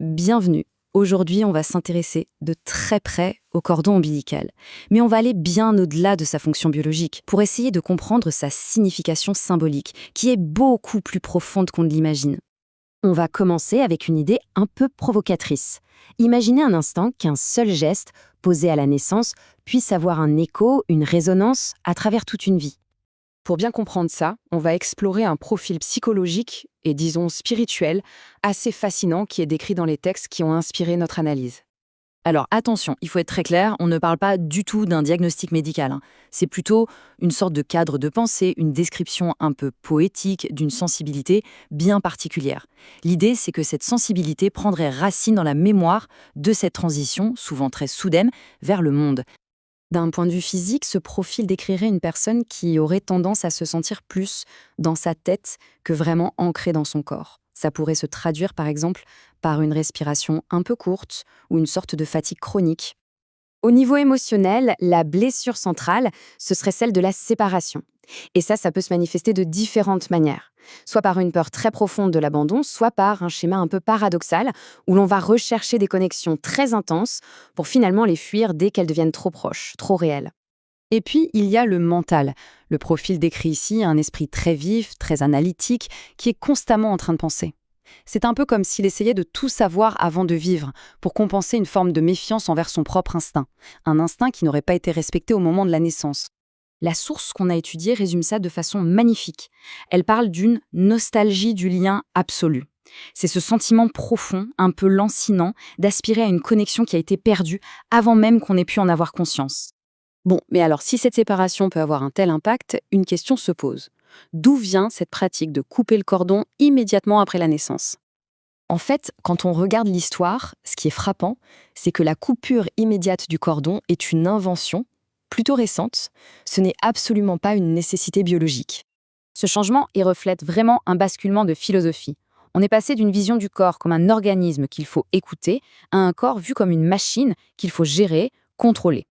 Bienvenue. Aujourd'hui, on va s'intéresser de très près au cordon ombilical. Mais on va aller bien au-delà de sa fonction biologique pour essayer de comprendre sa signification symbolique, qui est beaucoup plus profonde qu'on ne l'imagine. On va commencer avec une idée un peu provocatrice. Imaginez un instant qu'un seul geste, posé à la naissance, puisse avoir un écho, une résonance à travers toute une vie. Pour bien comprendre ça, on va explorer un profil psychologique et disons spirituel assez fascinant qui est décrit dans les textes qui ont inspiré notre analyse. Alors attention, il faut être très clair, on ne parle pas du tout d'un diagnostic médical. C'est plutôt une sorte de cadre de pensée, une description un peu poétique d'une sensibilité bien particulière. L'idée, c'est que cette sensibilité prendrait racine dans la mémoire de cette transition, souvent très soudaine, vers le monde. D'un point de vue physique, ce profil décrirait une personne qui aurait tendance à se sentir plus dans sa tête que vraiment ancrée dans son corps. Ça pourrait se traduire par exemple par une respiration un peu courte ou une sorte de fatigue chronique. Au niveau émotionnel, la blessure centrale, ce serait celle de la séparation. Et ça peut se manifester de différentes manières. Soit par une peur très profonde de l'abandon, soit par un schéma un peu paradoxal où l'on va rechercher des connexions très intenses pour finalement les fuir dès qu'elles deviennent trop proches, trop réelles. Et puis, il y a le mental. Le profil décrit ici un esprit très vif, très analytique, qui est constamment en train de penser. C'est un peu comme s'il essayait de tout savoir avant de vivre, pour compenser une forme de méfiance envers son propre instinct. Un instinct qui n'aurait pas été respecté au moment de la naissance. La source qu'on a étudiée résume ça de façon magnifique. Elle parle d'une nostalgie du lien absolu. C'est ce sentiment profond, un peu lancinant, d'aspirer à une connexion qui a été perdue avant même qu'on ait pu en avoir conscience. Bon, mais alors si cette séparation peut avoir un tel impact, une question se pose. D'où vient cette pratique de couper le cordon immédiatement après la naissance ? En fait, quand on regarde l'histoire, ce qui est frappant, c'est que la coupure immédiate du cordon est une invention plutôt récente. Ce n'est absolument pas une nécessité biologique. Ce changement y reflète vraiment un basculement de philosophie. On est passé d'une vision du corps comme un organisme qu'il faut écouter à un corps vu comme une machine qu'il faut gérer, contrôler.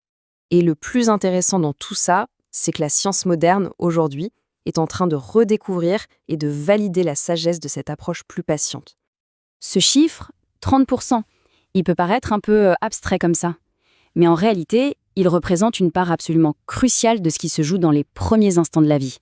Et le plus intéressant dans tout ça, c'est que la science moderne, aujourd'hui, est en train de redécouvrir et de valider la sagesse de cette approche plus patiente. Ce chiffre, 30%, il peut paraître un peu abstrait comme ça. Mais en réalité, il représente une part absolument cruciale de ce qui se joue dans les premiers instants de la vie.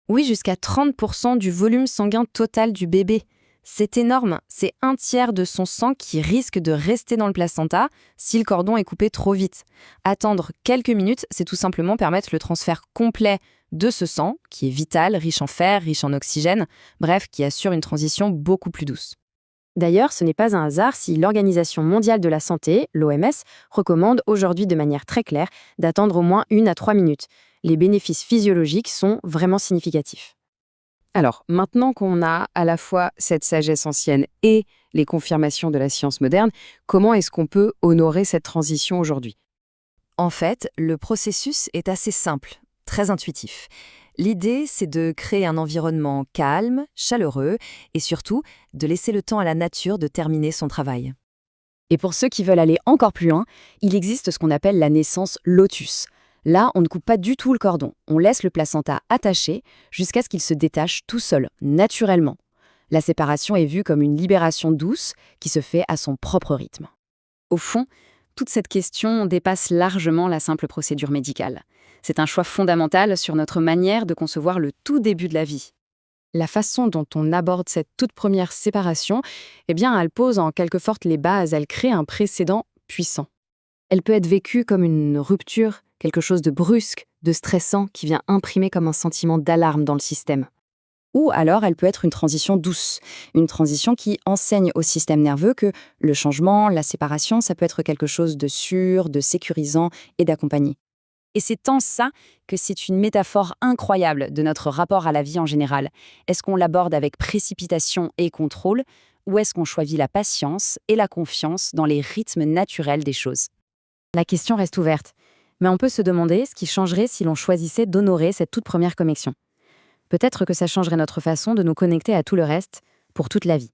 Oui, jusqu'à 30% du volume sanguin total du bébé. C'est énorme, c'est un tiers de son sang qui risque de rester dans le placenta si le cordon est coupé trop vite. Attendre quelques minutes, c'est tout simplement permettre le transfert complet de ce sang, qui est vital, riche en fer, riche en oxygène, bref, qui assure une transition beaucoup plus douce. D'ailleurs, ce n'est pas un hasard si l'Organisation mondiale de la santé, l'OMS, recommande aujourd'hui de manière très claire d'attendre au moins 1 à 3 minutes. Les bénéfices physiologiques sont vraiment significatifs. Alors, maintenant qu'on a à la fois cette sagesse ancienne et les confirmations de la science moderne, comment est-ce qu'on peut honorer cette transition aujourd'hui ? En fait, le processus est assez simple, très intuitif. L'idée, c'est de créer un environnement calme, chaleureux et surtout de laisser le temps à la nature de terminer son travail. Et pour ceux qui veulent aller encore plus loin, il existe ce qu'on appelle la naissance lotus. Là, on ne coupe pas du tout le cordon. On laisse le placenta attaché jusqu'à ce qu'il se détache tout seul, naturellement. La séparation est vue comme une libération douce qui se fait à son propre rythme. Au fond, toute cette question dépasse largement la simple procédure médicale. C'est un choix fondamental sur notre manière de concevoir le tout début de la vie. La façon dont on aborde cette toute première séparation, elle pose en quelque sorte les bases, elle crée un précédent puissant. Elle peut être vécue comme une rupture, quelque chose de brusque, de stressant qui vient imprimer comme un sentiment d'alarme dans le système. Ou alors elle peut être une transition douce, une transition qui enseigne au système nerveux que le changement, la séparation, ça peut être quelque chose de sûr, de sécurisant et d'accompagné. Et c'est en ça que c'est une métaphore incroyable de notre rapport à la vie en général. Est-ce qu'on l'aborde avec précipitation et contrôle, ou est-ce qu'on choisit la patience et la confiance dans les rythmes naturels des choses ? La question reste ouverte, mais on peut se demander ce qui changerait si l'on choisissait d'honorer cette toute première connexion. Peut-être que ça changerait notre façon de nous connecter à tout le reste pour toute la vie.